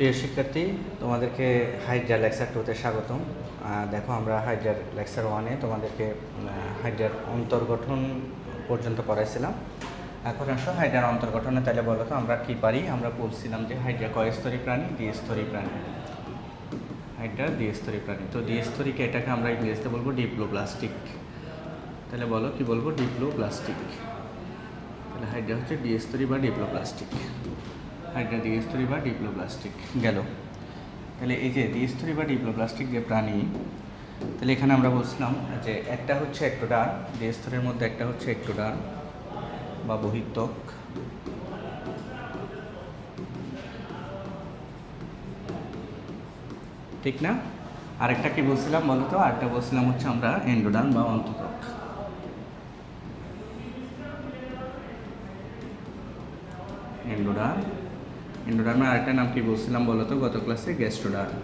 প্রিয় শিক্ষার্থী, তোমাদেরকে হাইড্রা লেকচার 2-তে স্বাগতম। দেখো, আমরা হাইড্রার লেকচার 1-এ তোমাদেরকে হাইড্রার অন্তর্গঠন পর্যন্ত পড়াইছিলাম। এখন আসো হাইড্রার অন্তর্গঠনে। তাহলে বলো তো আমরা কি পারি? আমরা বলছিলাম যে হাইড্রা কয়স্তরী প্রাণী? দ্বিস্তরী প্রাণী। হাইড্রা দ্বিস্তরী প্রাণী। তো দ্বিস্তরীকে এটাকে আমরা ইংরেজিতে বলবো ডিপ্লোপ্লাস্টিক। তাহলে বলো কি বলবো? ডিপ্লোপ্লাস্টিক। তাহলে হাইড্রা হচ্ছে দ্বিস্তরী বা ডিপ্লোপ্লাস্টিক। হাইড্রা দ্বিস্তরী বা ডিপ্লোপ্লাস্টিক গেল। তাহলে এই যে দ্বিস্তরী বা ডিপ্লোপ্লাস্টিক যে প্রাণী, তাহলে এখানে আমরা বলছিলাম যে একটা হচ্ছে একটোডার, দ্বিস্তরের মধ্যে একটা হচ্ছে একটোডার বা বহিত্বক, ঠিক না? আরেকটা কি বলছিলাম বলো তো? আরেকটা বলছিলাম হচ্ছে আমরা এন্ডোডার্ম বা অন্তত্বক। এন্ডোডার্মের আরেকটা নাম কি বলছিলাম বলো তো গত ক্লাসে? গ্যাস্ট্রোডার্ম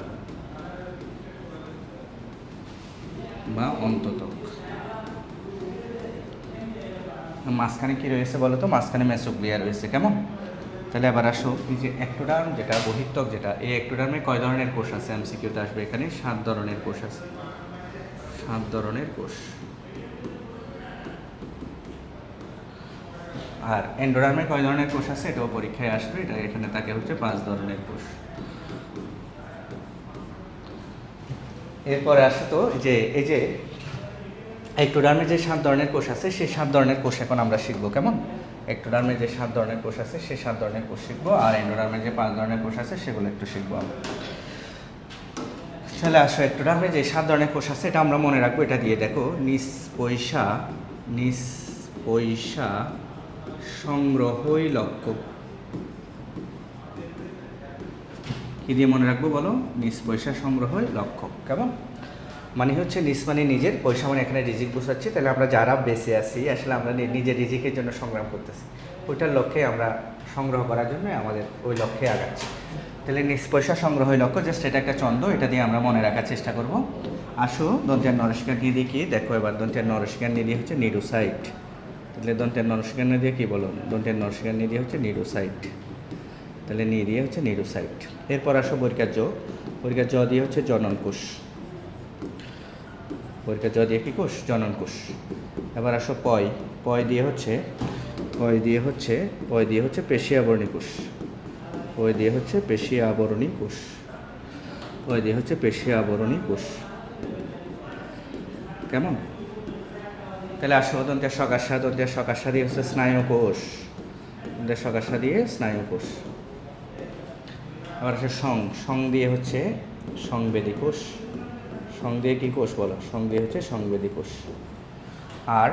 বা অন্তত্বক। মাঝখানে কি রয়েছে বলো তো? মাঝখানে মেসোগ্লিয়া রয়েছে। কেমন? তাহলে আবার আসো, এই যে একটোডার্ম যেটা বহিত্বক যেটা, এই একটোডার্মে কয় ধরনের কোষ আছে? এমসিকিউতে আসবে এখানে 7 ধরনের কোষ আছে। 7 ধরনের কোষ। আর এন্ডোডার্মে কয় ধরনের কোষ আছে? এটাও পরীক্ষায় আসবে। এটা এখানে থাকে হচ্ছে 5 ধরনের কোষ। এরপরে আসে তো যে এই যে একটোডার্মে যে 7 ধরনের কোষ আছে, সেই 7 ধরনের কোষ এখন আমরা শিখবো। কেমন? একটোডার্মে যে 7 ধরনের কোষ আছে সেই 7 ধরনের কোষ শিখবো, আর এন্ডোডার্মে যে 5 ধরনের কোষ আছে সেগুলো একটু শিখবো আমরা। তাহলে আসো, একটোডার্মে যে 7 ধরনের কোষ আছে এটা আমরা মনে রাখবো। এটা দিয়ে দেখো, নিষ্পৈষা সংগ্রহই লক্ষ্য। কি দিয়ে মনে রাখবো বলো? নিষ্পৈষা সংগ্রহই লক্ষ্য। কেমন? মানে হচ্ছে নিস মানে নিজের, পয়সা মানে এখানে রিজিক বোঝাচ্ছি। তাহলে আমরা যারা বেঁচে আছি আসলে আমরা নিজের রিজিকের জন্য সংগ্রাম করতেছি, ওইটার লক্ষ্যে আমরা সংগ্রহ করার জন্য আমাদের ওই লক্ষ্যে আগাচ্ছি। তাহলে নিষ্পয়সা সংগ্রহই লক্ষ্য, জাস্ট এটা একটা ছন্দ, এটা দিয়ে আমরা মনে রাখার চেষ্টা করব। আসো, দন্তের নরসিকার নিয়ে দিয়ে কি দেখো এবার? দন্তের নরসিকার নিয়ে দিয়ে হচ্ছে নিরুসাইট। তাহলে দন্তের নরসিকার নিয়ে দিয়ে কী বলো? দন্তের নরসিকার নিয়ে দিয়ে হচ্ছে নিরুসাইট। তাহলে নিয়ে দিয়ে হচ্ছে নিরুসাইট। এরপর আসো বর্গের জ। বর্গের জ দিয়ে হচ্ছে জনন কোষ। বর্গের জ দিয়ে কি কোষ? জনন কোষ। এবার আসো পয়। পয় দিয়ে হচ্ছে পেশী আবরণী কোষ। পয় দিয়ে হচ্ছে পেশী আবরণী কোষ। পয় দিয়ে হচ্ছে পেশী আবরণী কোষ। কেমন? তাহলে আসো, দন্তের সকাশা। দন্তের সকাশা দিয়ে হচ্ছে স্নায়ু কোষ। দন্তের সকাশা দিয়ে স্নায়ু কোষ। আবার আসে সং দিয়ে হচ্ছে সংবেদী কোষ। সং দিয়ে কি কোষ বলো? সং দিয়ে হচ্ছে সংবেদী কোষ। আর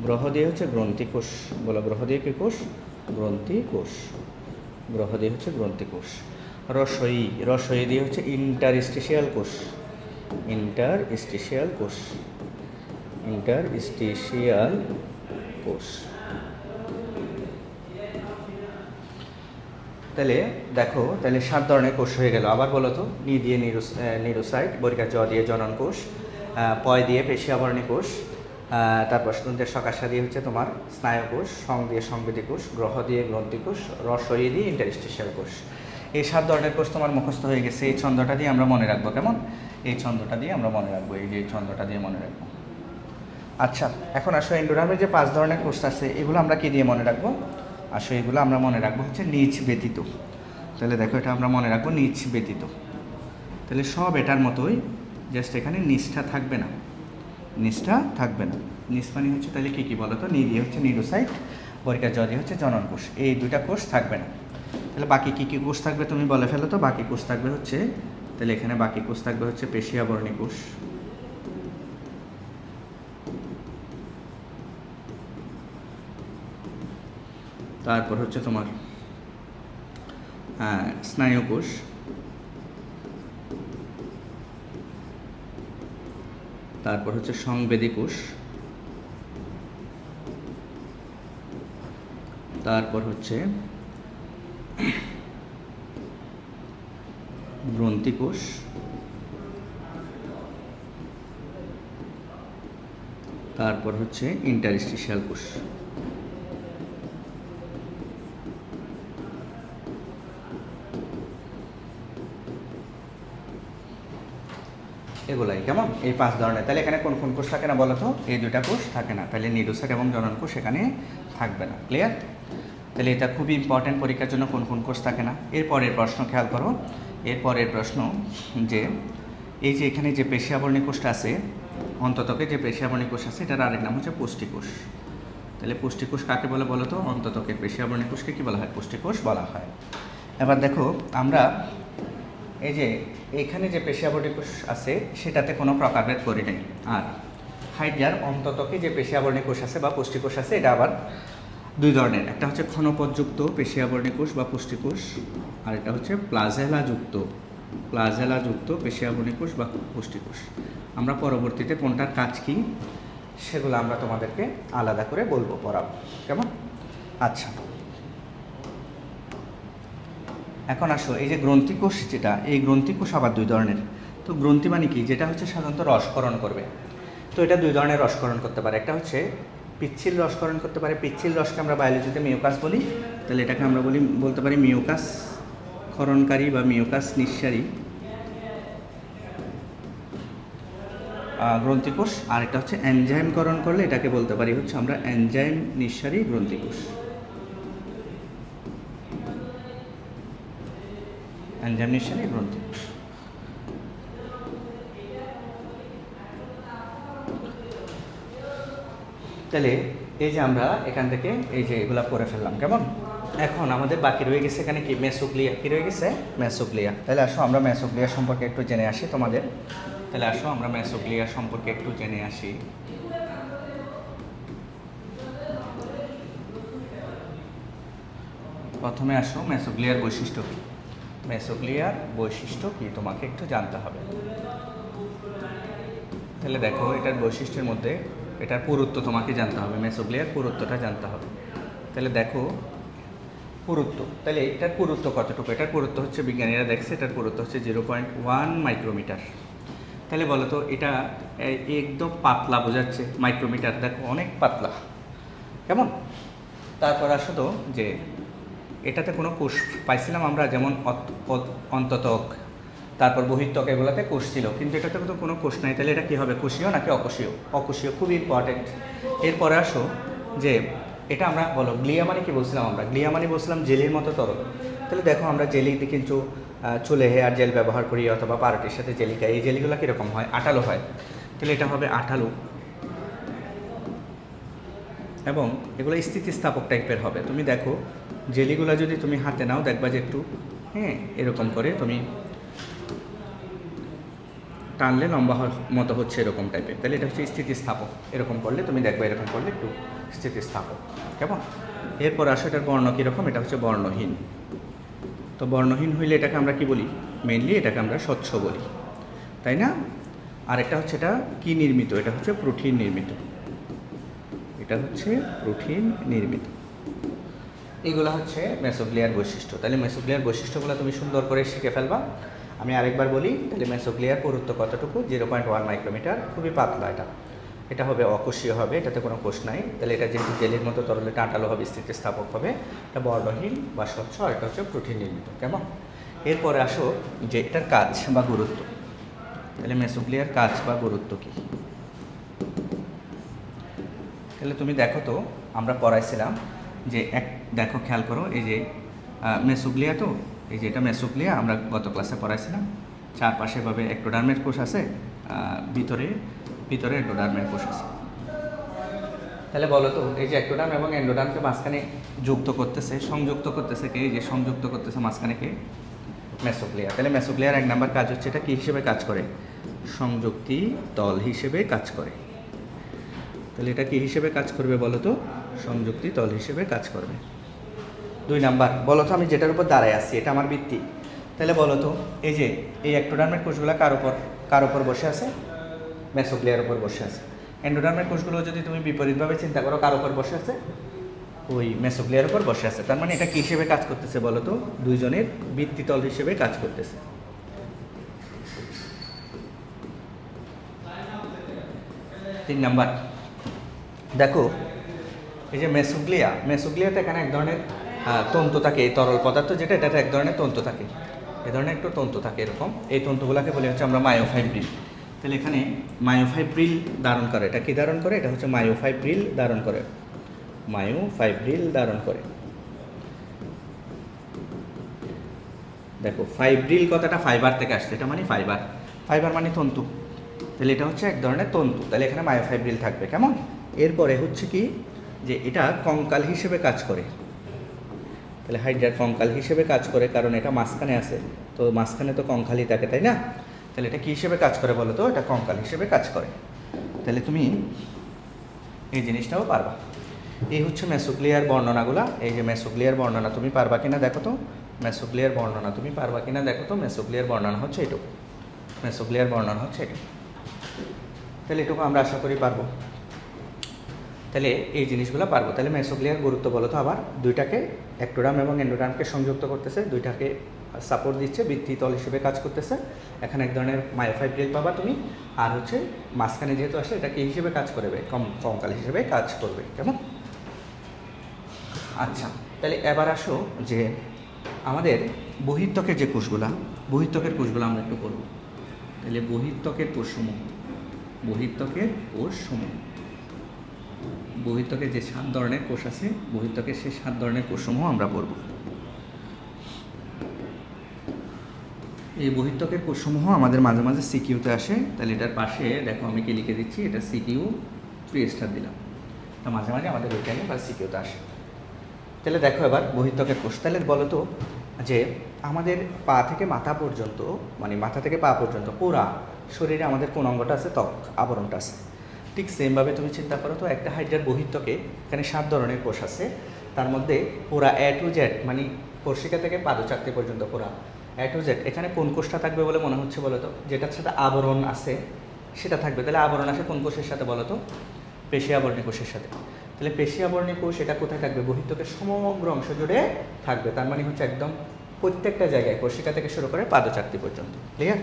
গ্রহ দিয়ে হচ্ছে গ্রন্থি কোষ। বলো, গ্রহ দিয়ে কি কোষ? গ্রন্থি কোষ। গ্রহ দিয়ে হচ্ছে গ্রন্থি কোষ। রসই দিয়ে হচ্ছে ইন্টারস্টিশিয়াল কোষ। ইন্টারস্টিশিয়াল কোষ। তাহলে দেখো, তাহলে 7 ধরনের কোষ হয়ে গেল। আবার বলো তো? নি দিয়ে নিরুসাইট, বর্গের জ দিয়ে জনন কোষ, পয় দিয়ে পেশী আবরণী কোষ, তারপর দন্তের সকাশা দিয়ে হচ্ছে তোমার স্নায়ু কোষ, সং দিয়ে সংবেদী কোষ, গ্রহ দিয়ে গ্রন্থি কোষ, রসই দিয়ে ইন্টারস্টিশিয়াল কোষ। এই 7 ধরনের কোষ তোমার মুখস্থ হয়ে গেছে। এই ছন্দটা দিয়ে আমরা মনে রাখবো। কেমন? এই ছন্দটা দিয়ে আমরা মনে রাখবো। এই যে ছন্দটা দিয়ে মনে রাখবো। আচ্ছা, এখন আসো, এন্ডোডার্মে যে 5 ধরনের কোষ আছে এগুলো আমরা কি দিয়ে মনে রাখবো? আসো, এগুলো আমরা মনে রাখবো হচ্ছে নিচ ব্যতীত। তাহলে দেখো, এটা আমরা মনে রাখবো নিচ ব্যতীত। তাহলে সব এটার মতোই, জাস্ট এখানে নিচটা থাকবে না। নিচ মানে হচ্ছে তাহলে কী বলো তো? নি দিয়ে হচ্ছে নিরোসাইট, বর্গের জ দিয়ে হচ্ছে জনন কোষ। এই দুইটা কোষ থাকবে না। তাহলে বাকি কী কোষ থাকবে তুমি বলে ফেলো তো? বাকি কোষ থাকবে হচ্ছে, তাহলে এখানে বাকি কোষ থাকবে হচ্ছে পেশী আবরণী কোষ, তারপর হচ্ছে তোমার স্নায়ু কোষ, তারপর হচ্ছে সংবেদী কোষ, তারপর হচ্ছে গ্রন্থি কোষ, তারপর হচ্ছে ইন্টারস্টিশিয়াল কোষ। এগুলাই, কেমন? এই 5 ধরনের। তাহলে এখানে কোন কোন কোষ থাকে না বলো তো? এই 2টা কোষ থাকে না, তাহলে নিডোসাইট এবং জনন কোষ এখানে থাকবে না। ক্লিয়ার? তাহলে এটা খুবই ইম্পর্ট্যান্ট, পরীক্ষার জন্য কোন কোন কোষ থাকে না। এরপরের প্রশ্ন খেয়াল করো, এরপরের প্রশ্ন যে এই যে এখানে যে পেশি আবরণী কোষটা আছে, অন্ততকে যে পেশি আবরণী কোষ আছে, এটার আরেক নাম হচ্ছে পুষ্টিকোষ। তাহলে পুষ্টিকোষ কাকে বলে বলো তো? অন্ততকে পেশি আবরণী কোষকে কী বলা হয়? পুষ্টিকোষ বলা হয়। এবার দেখো আমরা এই যে এখানে যে পেশি আবরণী কোষ আছে সেটাতে কোনো প্রকারভেদ করি নাই। আর হাইড্রার অন্ততকে যে পেশি আবরণী কোষ আছে বা পুষ্টিকোষ আছে, এটা আবার 2 ধরনের। একটা হচ্ছে ক্ষণপথযুক্ত পেশি আবরণী কোষ বা পুষ্টিকোষ, আর এটা হচ্ছে প্লাজেলাযুক্ত পেশি আবরণী কোষ বা পুষ্টিকোষ। আমরা পরবর্তীতে কোনটার কাজ কী সেগুলো আমরা তোমাদেরকে আলাদা করে বলবো, পড়াবো, কেমন? আচ্ছা, এখন আসো এই যে গ্রন্থিকোষ, যেটা এই গ্রন্থিকোষ আবার 2 ধরনের। তো গ্রন্থি মানে কি? যেটা হচ্ছে সাধারণত রসকরণ করবে। তো এটা 2 ধরনের রসকরণ করতে পারে। একটা হচ্ছে পিচ্ছিল রসকরণ করতে পারে। পিচ্ছিল রসকে আমরা বায়োলজিতে মিউকাস বলি, তাহলে এটাকে আমরা বলতে পারি মিউকাস ক্ষরণকারী বা মিউকাস নিঃসারী গ্রন্থিকোষ। আর এটা হচ্ছে এনজাইমকরণ করলে এটাকে বলতে পারি হচ্ছে আমরা এনজাইম নিঃসারী গ্রন্থিকোষ। এনজাইম নিঃসারী গ্রন্থিকোষ। তাহলে এই যে আমরা এখান থেকে এই যে এগুলা করে ফেললাম, কেমন? এখন আমাদের বাকি রয়ে গেছে এখানে কি? মেসোগ্লিয়া। কি রয়ে গেছে? মেসোগ্লিয়া। তাহলে আসো আমরা মেসোগ্লিয়া সম্পর্কে একটু জেনে আসি তোমাদের। তাহলে আসো আমরা মেসোগ্লিয়া সম্পর্কে একটু জেনে আসি। প্রথমে আসো মেসোগ্লিয়ার বৈশিষ্ট্য কী। মেসোগ্লিয়ার বৈশিষ্ট্য কী তোমাকে একটু জানতে হবে। তাহলে দেখো এটার বৈশিষ্ট্যের মধ্যে এটার পুরুত্ব তোমাকে জানতে হবে, মেসোগ্লিয়ার পুরুত্বটা জানতে হবে। তাহলে দেখো পুরুত্ব, তাহলে এটার পুরুত্ব কতটুকু? এটার পুরুত্ব হচ্ছে, বিজ্ঞানীরা দেখছে এটার পুরুত্ব হচ্ছে 0.1 মাইক্রোমিটার। তাহলে বলো তো এটা একদম পাতলা বোঝাচ্ছে, মাইক্রোমিটার, দেখো অনেক পাতলা, কেমন? তারপর আসো তো যে এটাতে কোনো কোষ পাইছিলাম আমরা, যেমন অন্ততক, তারপর বহির্ত্বক, এগুলোতে কোষ ছিল, কিন্তু এটাতে তো কোনো কোষ নাই। তাহলে এটা কী হবে? কোষীয় নাকি অকোষীয়? অকোষীয়, খুবই ইম্পর্টেন্ট। এরপরে আসো যে এটা আমরা বলো গ্লিয়া মানে কি বলছিলাম? আমরা গ্লিয়া মানে বলছিলাম জেলির মতো তরল। তাহলে দেখো আমরা জেলিতে কিন্তু চুলে হেয়ার জেল ব্যবহার করি অথবা পাউরুটির সাথে জেলি খাই। এই জেলিগুলো কীরকম হয়? আঠালো হয়। তাহলে এটা হবে আঠালো, এবং এগুলো স্থিতিস্থাপক টাইপের হবে। তুমি দেখো জেলিগুলো যদি তুমি হাতে নাও, দেখবা যে একটু এরকম করে তুমি টানলে লম্বা মতো হচ্ছে এরকম টাইপের। তাহলে এটা হচ্ছে স্থিতিস্থাপক। এরকম করলে তুমি দেখবে, এরকম করলে একটু স্থিতিস্থাপক, কেমন? এরপর আসো এটার বর্ণ কীরকম? এটা হচ্ছে বর্ণহীন। তো বর্ণহীন হইলে এটাকে আমরা কি বলি? মেইনলি এটাকে আমরা স্বচ্ছ বলি, তাই না? আরেকটা হচ্ছে এটা কি নির্মিত? এটা হচ্ছে প্রোটিন নির্মিত। এটা হচ্ছে প্রোটিন নির্মিত। এগুলো হচ্ছে মেসোগ্লিয়ার বৈশিষ্ট্য। তাহলে মেসোগ্লিয়ার বৈশিষ্ট্যগুলো তুমি সুন্দর করে শিখে ফেলবা। আমি আরেকবার বলি, তাহলে মেসোগ্লিয়ার পুরুত্ব কতটুকু? 0.1 মাইক্রোমিটার, খুবই পাতলা। এটা হবে অকোষীয় হবে, এটাতে কোনো কোষ নাই। তাহলে এটা যেহেতু জেলির মতো তরলে টাটালো হবে, স্থিতিস্থাপক হবে। এটা বর্ণহীন বা স্বচ্ছ, আর এটা হচ্ছে প্রোটিন নির্মিত, কেমন? এরপরে আসো যে এটার কাজ বা গুরুত্ব। তাহলে মেসোগ্লিয়ার কাজ বা গুরুত্ব কী? তাহলে তুমি দেখো তো আমরা পড়াইছিলাম যে দেখো খেয়াল করো, এই যে মেসোগ্লিয়া, তো এই যে এটা মেসোগ্লিয়া আমরা গত ক্লাসে পড়াইছিলাম। চারপাশে এভাবে এক্টোডার্মের কোষ আছে, ভিতরে এন্ডোডার্মের কোষ আছে। তাহলে বলো তো এই যে এক্টোডার্ম এবং এন্ডোডার্মকে মাঝখানে সংযুক্ত করতেছে কে? এই যে সংযুক্ত করতেছে মাঝখানে কে? মেসোগ্লিয়া। তাহলে মেসোগ্লিয়ার 1 নাম্বার কাজ হচ্ছে এটা কী হিসেবে কাজ করে? সংযুক্তি তল হিসেবে কাজ করে। তাহলে এটা কী হিসেবে কাজ করবে বলো তো? সংযুক্তি তল হিসেবে কাজ করবে। 2 নাম্বার বলো তো, আমি যেটার উপর দাঁড়ায় আছি এটা আমার ভিত্তি। তাহলে বলো তো এই যে এই এক্টোডার্মের কোষগুলো কার উপর বসে আছে? মেসোগ্লিয়ার উপর বসে আছে। এন্ডোডার্মের কোষগুলো যদি তুমি বিপরীতভাবে চিন্তা করো, কার উপর বসে আছে? ওই মেসোগ্লিয়ার উপর বসে আছে। তার মানে এটা কী হিসেবে কাজ করতেছে বলো তো? দুইজনের ভিত্তিতল হিসেবে কাজ করতেছে। 3 নাম্বার দেখো এই যে মেসোগ্লিয়াতে এখানে এক ধরনের তন্তু থাকে। এই তরল পদার্থ যেটা, এটাতে এক ধরনের তন্তু থাকে, এ ধরনের একটু তন্তু থাকে এরকম। এই তন্তুগুলোকে বলি হচ্ছে আমরা মায়োফাইব্রিন। তাহলে এখানে মায়োফাইব্রিল ধারণ করে। এটা কি ধারণ করে? এটা হচ্ছে মায়োফাইব্রিল ধারণ করে, মায়োফাইব্রিল ধারণ করে। দেখো ফাইব্রিল কথাটা ফাইবার থেকে আসছে, এটা মানে ফাইবার, ফাইবার মানে তন্তু, তাহলে এটা হচ্ছে এক ধরনের তন্তু, তাহলে এখানে মায়োফাইব্রিল থাকবে। কেমন? এরপরে হচ্ছে কি যে এটা কঙ্কাল হিসেবে কাজ করে, তাহলে হাইড্রার কঙ্কাল হিসেবে কাজ করে, কারণ এটা মাঝখানে আছে, তো মাঝখানে তো কঙ্কালই থাকে, তাই না? তাহলে এটা কী হিসেবে কাজ করে বলো তো? এটা কঙ্কাল হিসেবে কাজ করে। তাহলে তুমি এই জিনিসটাও পারবা। এই হচ্ছে মেসোগ্লিয়ার বর্ণনাগুলা। এই যে মেসোগ্লিয়ার বর্ণনা তুমি পারবা কিনা দেখো তো, মেসোগ্লিয়ার বর্ণনা তুমি পারবা কিনা দেখো তো। মেসোগ্লিয়ার বর্ণনা হচ্ছে এটুকু, মেসোগ্লিয়ার বর্ণনা হচ্ছে এটুকু। তাহলে এটুকু আমরা আশা করি পারবো। তাহলে এই জিনিসগুলো পারবো। তাহলে মেসোগ্লিয়ার গুরুত্ব বলো তো আবার, দুইটাকে অ্যাক্টোডার্ম এবং এন্ডোডার্মকে সংযুক্ত করতেছে, দুইটাকে সাপোর্ট দিচ্ছে, ভিত্তিতল হিসেবে কাজ করতেছে। এখানে এক ধরনের মায়োফাইব্রিল পাবা তুমি, আর হচ্ছে মাঝখানে যেহেতু আসে এটা কি হিসেবে কাজ করবে? কঙ্কাল হিসেবে কাজ করবে। কেমন? আচ্ছা, তাহলে এবার আসো যে আমাদের বহির্ত্বকের যে কোষগুলা, বহির্ত্বকের কোষগুলো আমরা একটু করবো। তাহলে বহির্ত্বকের কোষসমূহ, বহির্ত্বকের কোষসমূহ, বহির্ত্বকের যে 7 ধরনের কোষ আছে, বহির্ত্বকের সেই 7 ধরনের কোষসমূহ আমরা পড়ব। এই বহির্ত্বকের কোষসমূহ আমাদের মাঝে মাঝে সিকিউতে আসে। তাহলে এটার পাশে দেখো আমি কি লিখে দিচ্ছি, এটা সিকিউ 3 স্টার দিলাম। তা মাঝে মাঝে আমাদের ওইখানে বা সিকিউতে আসে। তাহলে দেখো এবার বহির্ত্বকের কোষ। তাহলে বলো তো যে আমাদের পা থেকে মাথা পর্যন্ত, মানে মাথা থেকে পা পর্যন্ত পুরা শরীরে আমাদের কোন অঙ্গটা আছে? ত্বক, আবরণটা আছে। ঠিক সেমভাবে তুমি চিন্তা করো তো, একটা হাইড্রার বহির্ত্বকে এখানে 7 ধরনের কোষ আছে, তার মধ্যে পুরা A to Z, মানে কর্ষিকা থেকে পাদচাকতি পর্যন্ত পুরা A to Z, এখানে কোন কোষটা থাকবে বলে মনে হচ্ছে বলো তো? যেটার সাথে আবরণ আছে সেটা থাকবে। তাহলে আবরণ আসে কোন কোষের সাথে বলো তো? পেশি আবরণী কোষের সাথে। তাহলে পেশি আবরণী কোষ এটা কোথায় থাকবে? বহির্ত্বকের সমগ্র অংশ জুড়ে থাকবে, তার মানে হচ্ছে একদম প্রত্যেকটা জায়গায়, কর্ষিকা থেকে শুরু করে পাদচাকতি পর্যন্ত। ক্লিয়ার?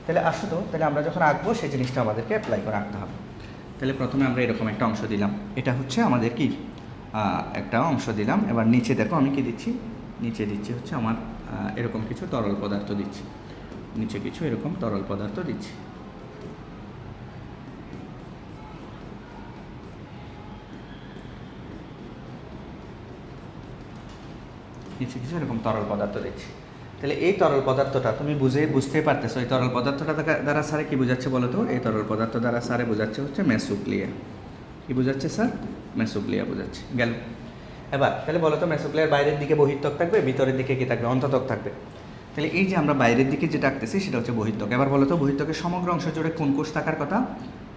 তাহলে আসো তো, তাহলে আমরা যখন আঁকবো সেই জিনিসটা আমাদেরকে অ্যাপ্লাই করে আঁকতে হবে। তাহলে প্রথমে আমরা এরকম একটা অংশ দিলাম, এটা হচ্ছে আমাদের কি একটা অংশ দিলাম। এবার নিচে দেখো আমি কি দিচ্ছি, নিচে দিচ্ছি হচ্ছে আমার এরকম কিছু তরল পদার্থ দিচ্ছি, নিচে কিছু এরকম তরল পদার্থ দিচ্ছি। নিচে কিছু এরকম তরল পদার্থ দিচ্ছি। তাহলে এই তরল পদার্থটা তুমি বুঝতেই পারতেছো, এই তরল পদার্থটা দ্বারা স্যারে কি বোঝাচ্ছে বলো তো? এই তরল পদার্থ দ্বারা স্যারে বোঝাচ্ছে হচ্ছে মেসোগ্লিয়া। কি বোঝাচ্ছে স্যার? মেসোগ্লিয়া বোঝাচ্ছে। গেল। এবার তাহলে বলো তো, মেসোগ্লিয়ার বাইরের দিকে বহির্ত্বক থাকবে, ভিতরের দিকে কি থাকবে? অন্তত্বক থাকবে। তাহলে এই যে আমরা বাইরের দিকে যেটা আঁকতেছি সেটা হচ্ছে বহির্ত্বক। এবার বলো তো, বহির্ত্বকের সমগ্র অংশ জুড়ে কোন কোষ থাকার কথা?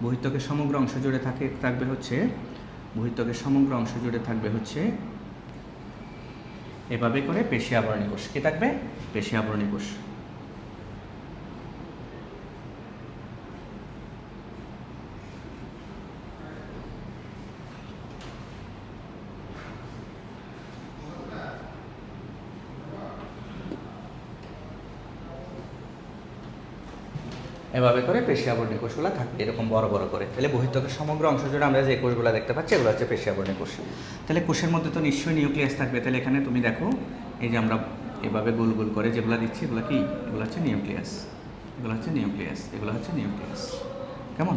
বহির্ত্বকের সমগ্র অংশ জুড়ে থাকবে হচ্ছে, বহির্ত্বকের সমগ্র অংশ জুড়ে থাকবে হচ্ছে এভাবে করে পেশি আবরণী কোষ। কি থাকবে? পেশি আবরণী কোষ। এভাবে করে পেশি আবরণী কোষগুলো থাকবে এরকম বড় বড় করে। তাহলে বহির্ত্বকের সমগ্র অংশ জুড়ে আমরা যে কোষগুলো দেখতে পাচ্ছি এগুলো হচ্ছে পেশি আবরণী কোষ। তাহলে কোষের মধ্যে তো নিশ্চয়ই নিউক্লিয়াস থাকবে। তাহলে এখানে তুমি দেখো এই যে আমরা এভাবে গোল গোল করে যেগুলো দিচ্ছি এগুলো কি? এগুলো হচ্ছে নিউক্লিয়াস, এগুলো হচ্ছে নিউক্লিয়াস, এগুলো হচ্ছে নিউক্লিয়াস। কেমন?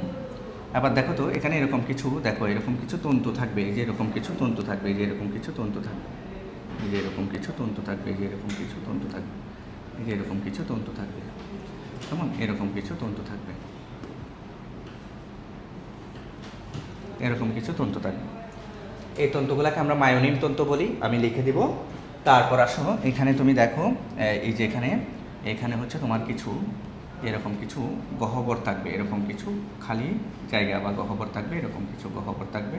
আবার দেখো তো এখানে এরকম কিছু, দেখো এরকম কিছু তন্তু থাকবে, এই যে এরকম কিছু তন্তু থাকবে, এই যে এরকম কিছু তন্তু থাকবে, এই যে এরকম কিছু তন্তু থাকবে, এই যে এরকম কিছু তন্তু থাকবে, এই যে এরকম কিছু তন্তু থাকবে। কেমন? এরকম কিছু তন্তু থাকবে, এরকম কিছু তন্তু থাকবে। এই তন্তুগুলোকে আমরা মায়োনিন তন্তু বলি, আমি লিখে দিব। তারপর আসো এখানে তুমি দেখো এই যে এখানে হচ্ছে তোমার কিছু এরকম কিছু গহ্বর থাকবে, এরকম কিছু খালি জায়গা বা গহ্বর থাকবে, এরকম কিছু গহ্বর থাকবে।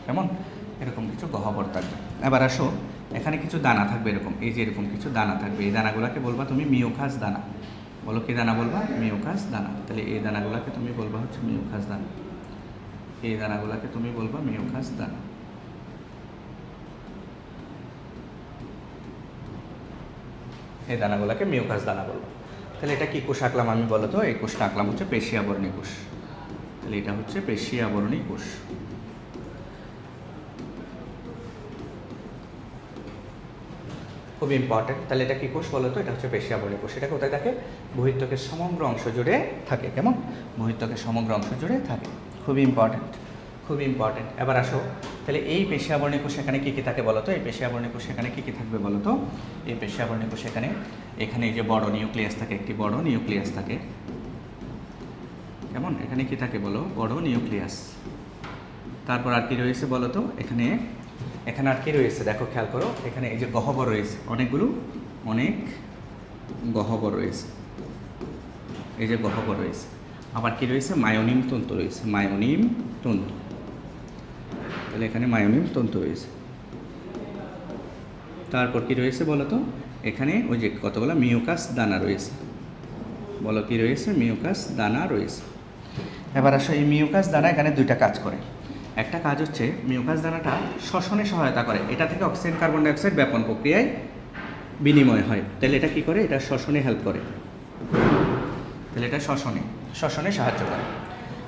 কেমন? এরকম কিছু গহ্বর থাকবে। এবার আসো এখানে কিছু দানা থাকবে এরকম, এই যে এরকম কিছু দানা থাকবে। এই দানাগুলোকে বলবা তুমি মিওখাস দানা। বলো কি দানা বলবা? মিওখাস দানা। তাহলে এই দানাগুলোকে তুমি বলবা হচ্ছে মিওখাস দানা, এই দানাগুলোকে তুমি বলবা মিওখাস দানা। এই দানাগুলোকে মিওখাস দানা বলবো। তাহলে এটা কি কোষ আঁকলাম আমি বলো তো? এই কোষটা আঁকলাম হচ্ছে পেশি আবরণী কোষ। তাহলে এটা হচ্ছে পেশি আবরণী কোষ। খুব খুব ইম্পর্টেন্ট। তাহলে এটা কী কোষ বলো তো? এটা হচ্ছে পেশি আবরণী কোষ। এটা কোথায় থাকে? বহির্ত্বকের সমগ্র অংশ জুড়ে থাকে। কেমন? বহির্ত্বকের সমগ্র অংশ জুড়ে থাকে। খুবই ইম্পর্টেন্ট, খুবই ইম্পর্টেন্ট। এবার আসো, তাহলে এই পেশি আবরণী কোষ এখানে কী কী থাকে বলো তো? এই পেশি আবরণী কোষ এখানে কী কী থাকবে বলো তো? এই পেশি আবরণী কোষ এখানে এই যে বড় নিউক্লিয়াস থাকে, একটি বড় নিউক্লিয়াস থাকে। কেমন? এখানে কি থাকে বলো? বড় নিউক্লিয়াস। তারপর আর কি রয়েছে বলো তো? এখানে আর কি রয়েছে দেখো, খেয়াল করো। এখানে এই যে গহ্বর রয়েছে, অনেক গহ্বর রয়েছে। এই যে গহ্বর রয়েছে। আবার কি রয়েছে? মায়োনিম তন্তু রয়েছে, মায়োনিম তন্তু। তাহলে এখানে মায়োনিম তন্তু রয়েছে। তারপর কি রয়েছে বলো তো? এখানে ওই যে কতগুলো মিউকাস দানা রয়েছে। বলো কি রয়েছে? মিউকাস দানা রয়েছে। এবার আসো, এই মিউকাস দানা এখানে দুইটা কাজ করে। একটা কাজ হচ্ছে মিউকাস দানাটা শ্বসনে সহায়তা করে। এটা থেকে অক্সিজেন কার্বন ডাইঅক্সাইড ব্যাপন প্রক্রিয়ায় বিনিময় হয়। তাহলে এটা কি করে? এটা শ্বসনে হেল্প করে। তাহলে এটা শ্বসনে সাহায্য করে।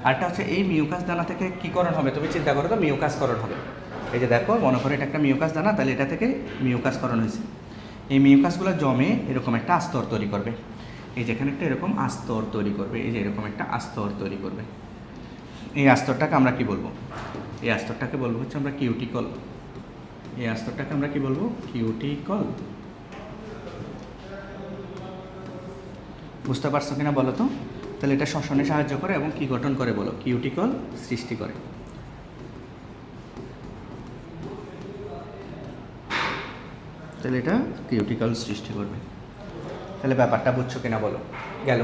আরটা হচ্ছে এই মিউকাস দানা থেকে কী করণ হবে? তুমি চিন্তা করো তো, মিউকাসকরণ হবে। এই যে দেখো, মনে করো এটা একটা মিউকাস দানা, তাহলে এটা থেকে মিউকাসকরণ হয়েছে। এই মিউকাসগুলো জমে এরকম একটা আস্তর তৈরি করবে। এই যেখানে একটা এরকম আস্তর তৈরি করবে, এই যে এরকম একটা আস্তর তৈরি করবে। এই আস্তরটাকে আমরা কি বলবো? এই আস্তরটাকে বলবো হচ্ছে আমরা কিউটিকল। এই আস্তরটাকে আমরা কি বলবো? কিউটিকল। বুঝতে পারছো কিনা বলো তো? তাহলে এটা শ্বসনে সাহায্য করে এবং কি গঠন করে বলো? কিউটিকল সৃষ্টি করে। তাহলে এটা কিউটিকল সৃষ্টি করবে। তাহলে ব্যাপারটা বুঝছো কিনা বলো? গেল।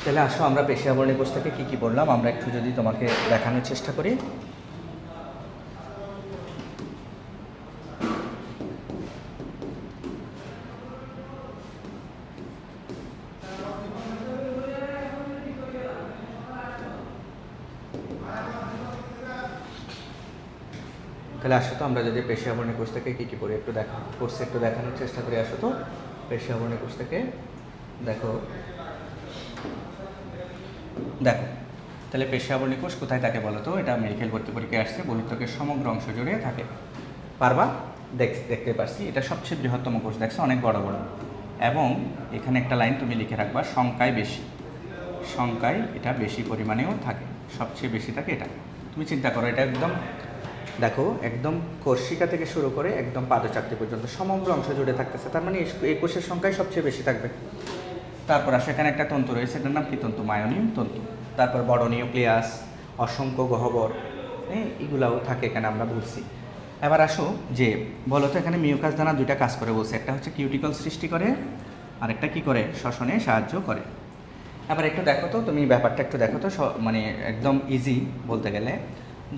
তাহলে আসো, আমরা পেশি আবরণী কোষ থেকে কী কী পড়লাম আমরা একটু যদি তোমাকে দেখানোর চেষ্টা করি। তাহলে আসো তো, আমরা যদি পেশি আবরণী কোষ থেকে কী কী পড়ি একটু দেখানোর চেষ্টা করি। আসো তো, পেশি আবরণী কোষ থেকে দেখো। তাহলে পেশি আবরণী কোষ কোথায় থাকে বলো তো? এটা মেডিকেল ভর্তি পরীক্ষায় আসছে, বহির্ত্বকের সমগ্র অংশ জুড়ে থাকে। পারবা? দেখতে পারছি, এটা সবচেয়ে বৃহত্তম কোষ। দেখছো, অনেক বড় বড়। এবং এখানে একটা লাইন তুমি লিখে রাখবা, সংখ্যায় এটা বেশি পরিমাণেও থাকে, সবচেয়ে বেশি থাকে এটা। তুমি চিন্তা করো, এটা একদম দেখো, একদম কর্ষিকা থেকে শুরু করে একদম পাদচাকতি পর্যন্ত সমগ্র অংশ জুড়ে থাকতেছে। তার মানে এই কোষের সংখ্যাই সবচেয়ে বেশি থাকবে। তারপর সেখানে একটা তন্তু রয়েছে, এটার নাম কি তন্তু? মায়োনিম তন্তু। তারপর বড় নিউক্লিয়াস, অসংখ্য গহ্বর, এগুলাও থাকে এখানে, আমরা বলছি। এবার আসো যে বলো তো, এখানে মিউকাস দানা দুইটা কাজ করে বলছে। একটা হচ্ছে কিউটিকল সৃষ্টি করে, আর একটা কী করে? শ্বসনে সাহায্য করে। এবার একটু দেখো তো, তুমি ব্যাপারটা একটু দেখো তো, মানে একদম ইজি বলতে গেলে,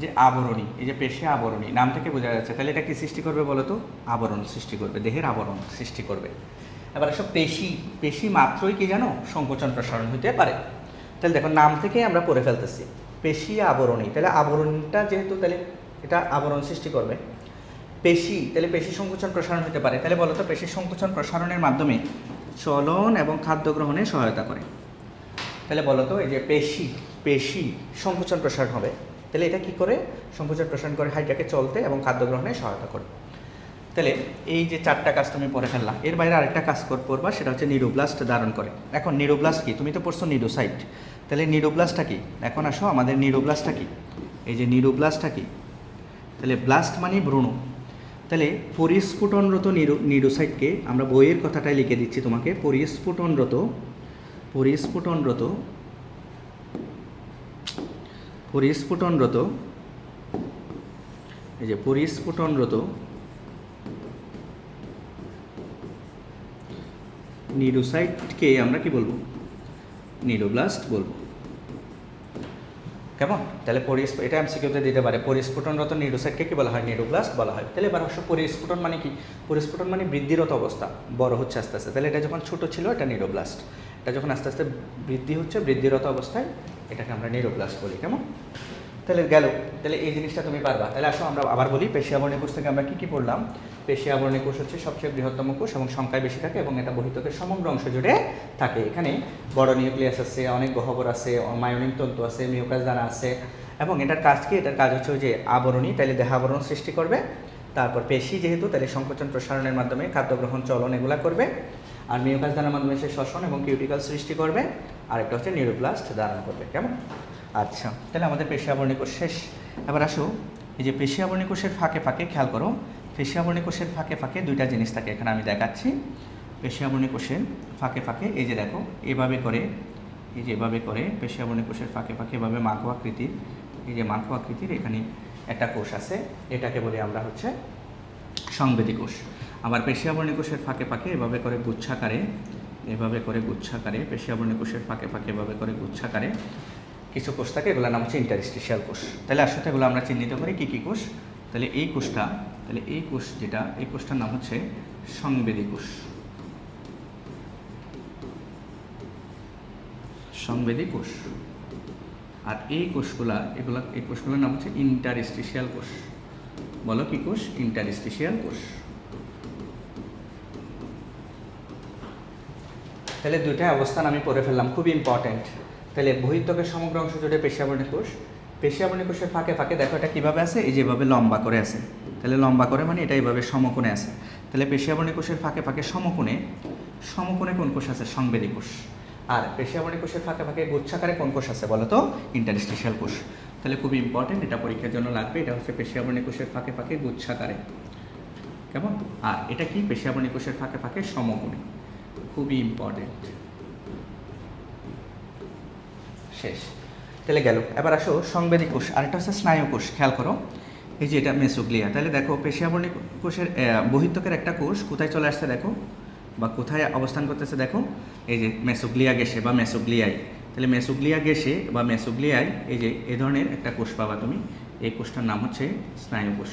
যে আবরণী, এই যে পেশি আবরণী, নাম থেকে বোঝা যাচ্ছে। তাহলে এটা কি সৃষ্টি করবে বলো তো? আবরণ সৃষ্টি করবে, দেহের আবরণ সৃষ্টি করবে। এবার আসো, পেশি মাত্রই কি জানো? সংকোচন প্রসারণ হতে পারে। তাহলে দেখো, নাম থেকে আমরা পড়ে ফেলতেছি পেশি আবরণী। তাহলে আবরণটা যেহেতু, তাহলে এটা আবরণ সৃষ্টি করবে। তাহলে পেশি সংকোচন প্রসারণ হতে পারে। তাহলে বলো তো, পেশি সংকোচন প্রসারণের মাধ্যমে চলন এবং খাদ্য গ্রহণে সহায়তা করে। তাহলে বলো তো, এই যে পেশি সংকোচন প্রসারণ হবে, তাহলে এটা কি করে? সংকোচন প্রসারণ করে হাইড্রাকে চলতে এবং খাদ্য গ্রহণে সহায়তা করে। তাহলে এই যে চারটা কাজ তুমি পড়ে ফেললা, এর বাইরে আরেকটা কাজ পড়বা, সেটা হচ্ছে নিউরোব্লাস্ট ধারণ করে। এখন নিউরোব্লাস্ট কি? তুমি তো পড়ছো নিউরোসাইট। তাহলে নিউরোব্লাস্টটা কি? এখন আসো, আমাদের নিউরোব্লাস্টটা কি? এই যে নিউরোব্লাস্টটা কি? তাহলে ব্লাস্ট মানে ভ্রূণ। তাহলে পরিস্ফুটনরত নিউরোসাইটকে আমরা বইয়ের কথাটাই লিখে দিচ্ছি তোমাকে, পরিস্ফুটনরত এই যে পরিস্ফুটনরত নিউরোসাইটকে আমরা কি বলবো? নিউরোব্লাস্ট বলবো। কেমন? তাহলে এটা এমসিকিউতে দিতে পারে, পরিস্ফুটনরত নিউরোসাইটকে কি বলা হয়? নিউরোব্লাস্ট বলা হয়। তাহলে এবার অবশ্য পরিস্ফুটন মানে কি? পরিস্ফুটন মানে বৃদ্ধিরত অবস্থা, বড় হচ্ছে আস্তে আস্তে। তাহলে এটা যখন ছোট ছিল এটা নিউরোব্লাস্ট, এটা যখন আস্তে আস্তে বৃদ্ধিরত অবস্থায় এটাকে আমরা নিউরোব্লাস্ট বলি। কেমন? তাহলে গেল। তাহলে এই জিনিসটা তুমি পারবা। তাহলে আসো, আমরা আবার বলি, পেশি আবরণী কোষ থেকে আমরা কী পড়লাম? পেশি আবরণী কোষ হচ্ছে সবচেয়ে বৃহত্তম কোষ এবং সংখ্যায় বেশি থাকে এবং এটা বহির্ত্বকের সমগ্র অংশ জুড়ে থাকে। এখানে বড় নিউক্লিয়াস আছে, অনেক গহ্বর আছে, মায়োনিম তন্তু আছে, মিউকাস দানা আছে। এবং এটার কাজ কি? এটার কাজ হচ্ছে ওই যে আবরণী, তাহলে দেহ আবরণ সৃষ্টি করবে তারপর পেশি যেহেতু, তাহলে সংকোচন প্রসারণের মাধ্যমে খাদ্য গ্রহণ চলন এগুলা করবে। আর মিউকাস দ্বারার মাধ্যমে সে শ্বসন এবং কিউটিকল সৃষ্টি করবে। আরেকটা হচ্ছে নিউরোপ্লাস্ট ধারণ করবে। কেমন? আচ্ছা, তাহলে আমাদের পেশি আবরণী কোষ শেষ। এবার আসো, এই যে পেশি আবরণী কোষের ফাঁকে ফাঁকে খেয়াল করো, পেশি আবরণী কোষের ফাঁকে ফাঁকে দুইটা জিনিস থাকে, এখানে আমি দেখাচ্ছি। পেশি আবরণী কোষের ফাঁকে ফাঁকে এই যে দেখো এভাবে করে, এই যে এভাবে করে পেশি আবরণী কোষের ফাঁকে ফাঁকে এভাবে মাখো আকৃতির, এই যে মাখো আকৃতির এখানে একটা কোষ আছে, এটাকে বলি আমরা হচ্ছে সংবেদী কোষ। আবার পেশি আবরণী কোষের ফাঁকে ফাঁকে এভাবে করে গুচ্ছাকারে, এভাবে করে গুচ্ছাকারে পেশি আবরণী কোষের ফাঁকে ফাঁকে এভাবে করে গুচ্ছাকারে কিছু কোষ থাকে, এগুলোর নাম হচ্ছে ইন্টারস্টিশিয়াল কোষ। তাহলে আসলে এগুলো আমরা চিহ্নিত করি কী কী কোষ। তাহলে এই কোষটা, তাহলে এই কোষ যেটা, এই কোষটার নাম হচ্ছে সংবেদী কোষ। সংবেদী কোষ। আর এই কোষগুলা, এই কোষগুলোর নাম হচ্ছে ইন্টারস্টিশিয়াল কোষ। বলো কি কোষ? ইন্টারস্টিশিয়াল কোষ। তাহলে দুইটাই অবস্থান আমি পড়ে ফেললাম, খুব ইম্পর্ট্যান্ট। তাহলে বহির্ত্বকের সমগ্র অংশ জুড়ে পেশি আবরণী কোষ, পেশি আবরণী কোষের ফাঁকে ফাঁকে দেখো এটা কীভাবে আছে, এই যেভাবে লম্বা করে আছে। তাহলে লম্বা করে মানে এটা এইভাবে সমকোণে আছে। তাহলে পেশি আবরণী কোষের ফাঁকে ফাঁকে সমকোণে, সমকোণে কোন কোষ আছে? সংবেদী কোষ। আর পেশি আবরণী কোষের ফাঁকে ফাঁকে গুচ্ছাকারে কোন কোষ আছে বলো তো? ইন্টারস্টিশিয়াল কোষ। তাহলে খুবই ইম্পর্টেন্ট, এটা পরীক্ষার জন্য লাগবে। এটা হচ্ছে পেশি আবরণী কোষের ফাঁকে ফাঁকে গুচ্ছাকারে। কেমন? আর এটা কি? পেশি আবরণী কোষের ফাঁকে ফাঁকে সমকোণে। খুবই ইম্পর্টেন্ট। শেষ। তাহলে গেল। এবার আসো সংবেদী কোষ, আরেকটা হচ্ছে স্নায়ু কোষ। খেয়াল করো, এই যে এটা মেসোগ্লিয়া। তাহলে দেখো পেশি আবরণী কোষের বহির্ত্বকের একটা কোষ কোথায় চলে আসছে দেখো, বা কোথায় অবস্থান করতেছে দেখো, এই যে মেসোগ্লিয়া গেসে বা মেসোগ্লিয়ায়। তাহলে মেসোগ্লিয়া গেসে বা মেসোগ্লিয়ায় এই যে এ ধরনের একটা কোষ পাবা তুমি। এই কোষটার নাম হচ্ছে স্নায়ু কোষ।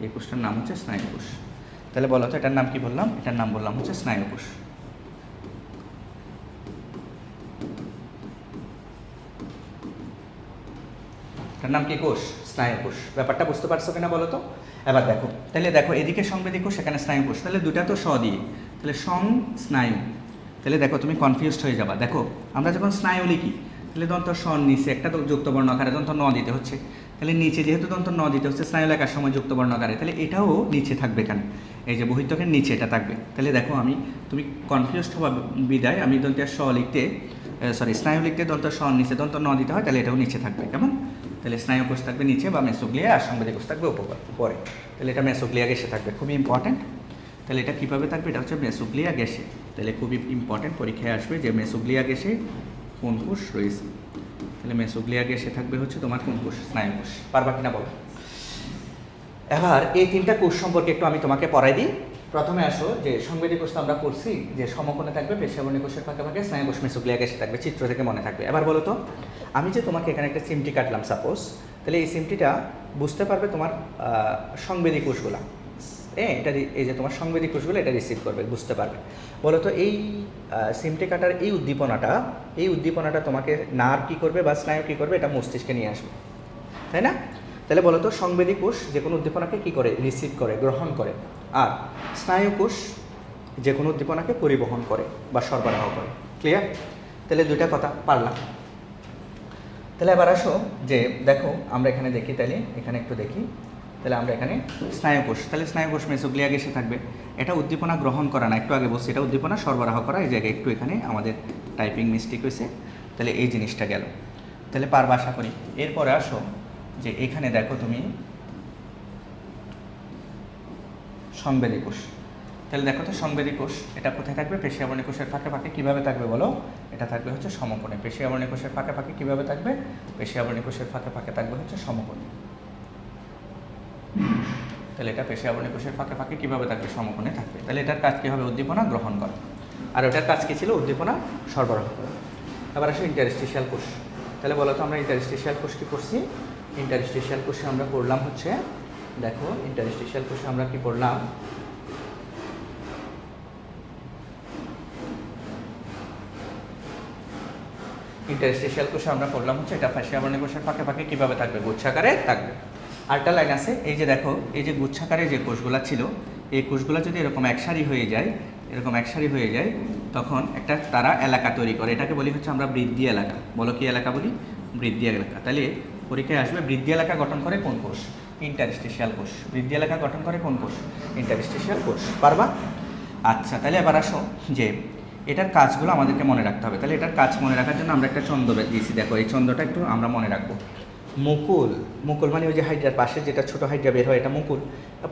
এই কোষটার নাম হচ্ছে স্নায়ু কোষ। তাহলে বলো তো এটার নাম কি বললাম? এটার নাম বললাম হচ্ছে স্নায়ু কোষ। এটার নাম কি কোষ? স্নায়ু কোষ। ব্যাপারটা বুঝতে পারছো কিনা বলো তো? এবার দেখো, তাহলে দেখো এদিকে সংবেদী কোষ, এখানে স্নায়ু কোষ, তাহলে দুটা তো স দিয়ে, তাহলে সং স্নায়ু। তাহলে দেখো তুমি কনফিউজড হয়ে যাবা। দেখো আমরা যখন স্নায়ু লিখি, তাহলে দন্ত স নিচে একটা তো যুক্তবর্ণ আকারে দন্ত ন দিতে হচ্ছে। তাহলে নিচে যেহেতু দন্ত ন দিতে হচ্ছে স্নায়ু লেখার সময় যুক্তবর্ণ আকারে, তাহলে এটাও নিচে থাকবে এখানে, এই যে বহির্ত্বকের নিচে এটা থাকবে। তাহলে দেখো তুমি কনফিউজড হবা বিদায় আমি দন্তের স লিখতে, স্নায়ু লিখতে দন্ত স নিচে দন্ত ন দিতে হয়, তাহলে এটাও নিচে থাকবে। কেমন? তাহলে স্নায়ু কোষ থাকবে নিচে বা মেসোগ্লিয়া, আর সংবেদী কোষ থাকবে উপরে। তাহলে এটা মেসোগ্লিয়া গেসে থাকবে, খুবই ইম্পর্ট্যান্ট। তাহলে এটা কীভাবে থাকবে? এটা হচ্ছে মেসোগ্লিয়া গ্যাসে। তাহলে খুবই ইম্পর্ট্যান্ট, পরীক্ষায় আসবে যে মেসোগ্লিয়া গ্যাসে কোন কোষ রয়েছে। তাহলে মেসোগ্লিয়া গ্যাসে থাকবে হচ্ছে তোমার কোন কোষ? স্নায়ু কোষ। পারবা কিনা বলো? এবার এই তিনটা কোষ সম্পর্কে একটু আমি তোমাকে পড়াই দিই। প্রথমে আসো, যে সংবেদী কোষ তো আমরা পড়ছি যে সমকোণে থাকবে, পেশি আবরণী কোষের ফাঁকে ফাঁকে স্নায়ু কোষ মেসোগ্লিয়া গ্যাসে থাকবে, চিত্র থেকে মনে থাকবে। এবার বলো তো, আমি যে তোমাকে এখানে একটা চিমটি কাটলাম সাপোজ, তাহলে এই চিমটিটা বুঝতে পারবে তোমার সংবেদী কোষগুলা। এটা এই যে তোমার সংবেদী কোষগুলো এটা রিসিভ করবে, বুঝতে পারবে। বলো তো এই চিমটি কাটার এই উদ্দীপনাটা তোমাকে নার্ভ কী করবে বা স্নায়ু কী করবে? এটা মস্তিষ্কে নিয়ে আসবে, তাই না? তাহলে বলো তো সংবেদী কোষ যে কোনো উদ্দীপনাকে কী করে? রিসিভ করে, গ্রহণ করে। আর স্নায়ু কোষ যে কোনো উদ্দীপনাকে পরিবহন করে বা সরবরাহ করে। ক্লিয়ার? তাহলে দুইটা কথা পারলাম। তাহলে এবার আসো, যে দেখো আমরা এখানে দেখি, তাহলে এখানে একটু দেখি। তাহলে আমরা এখানে স্নায়ু কোষ, তাহলে স্নায়ু কোষ মেসোগ্লিয়া গ্যাসে থাকবে। এটা উদ্দীপনা গ্রহণ করা না, একটু আগে বলছি এটা উদ্দীপনা সরবরাহ করা। এই জায়গায় একটু এখানে আমাদের টাইপিং মিস্টেক হয়েছে। তাহলে এই জিনিসটা গেল। তাহলে পারবা আশা করি। এরপরে আসো, যে এখানে দেখো তুমি সংবেদী কোষ। তাহলে দেখো তো সংবেদী কোষ এটা কোথায় থাকবে? পেশি আবরণী কোষের ফাঁকে ফাঁকে। কীভাবে থাকবে বলো? এটা থাকবে হচ্ছে সমকোণে। পেশি আবরণী কোষের ফাঁকে ফাঁকে কীভাবে থাকবে? পেশি আবরণী কোষের ফাঁকে ফাঁকে থাকবে হচ্ছে সমকোণে। তাহলে এটা পেশি আবরণী কোষের ফাঁকে ফাঁকে কীভাবে থাকবে? সমকোণে থাকবে। তাহলে এটার কাজ কী হবে? উদ্দীপনা গ্রহণ করা। আর ওটার কাজ কী ছিল? উদ্দীপনা সরবরাহ করা। এবার আসো ইন্টারস্টিশিয়াল কোষ। তাহলে বলো তো আমরা ইন্টারস্টিশিয়াল কোষ কী পড়ছি? ইন্টারস্টিশিয়াল কোষে আমরা পড়লাম হচ্ছে, দেখো ইন্টারস্টিশিয়াল কোষে আমরা কি পড়লাম? ইন্টারস্টিশিয়াল কোষে আমরা পড়লাম হচ্ছে এটা পেশি আবরণী কোষের ফাঁকে ফাঁকে কীভাবে থাকবে? গুচ্ছাকারে থাকবে। আরেকটা লাইন আছে, এই যে দেখো এই যে গুচ্ছাকারে যে কোষগুলো ছিল, এই কোষগুলো যদি এরকম একসারি হয়ে যায়, তখন একটা তারা এলাকা তৈরি করে। এটাকে বলি হচ্ছে আমরা বৃদ্ধি এলাকা। বলো কি এলাকা বলি? বৃদ্ধি এলাকা। তাহলে পরীক্ষায় আসবে বৃদ্ধি এলাকা গঠন করে কোন কোষ? ইন্টারস্টিশিয়াল কোষ। বৃদ্ধি এলাকা গঠন করে কোন কোষ? ইন্টারস্টিশিয়াল কোষ। পারবা? আচ্ছা, তাহলে এবার আসো যে এটার কাজগুলো আমাদেরকে মনে রাখতে হবে। তাহলে এটার কাজ মনে রাখার জন্য আমরা একটা ছন্দ দিয়েছি, দেখো এই ছন্দটা একটু আমরা মনে রাখবো। মুকুল, মুকুল মানে ওই যে হাইড্রার পাশে যেটা ছোট হাইড্রা বের হয় এটা মুকুল।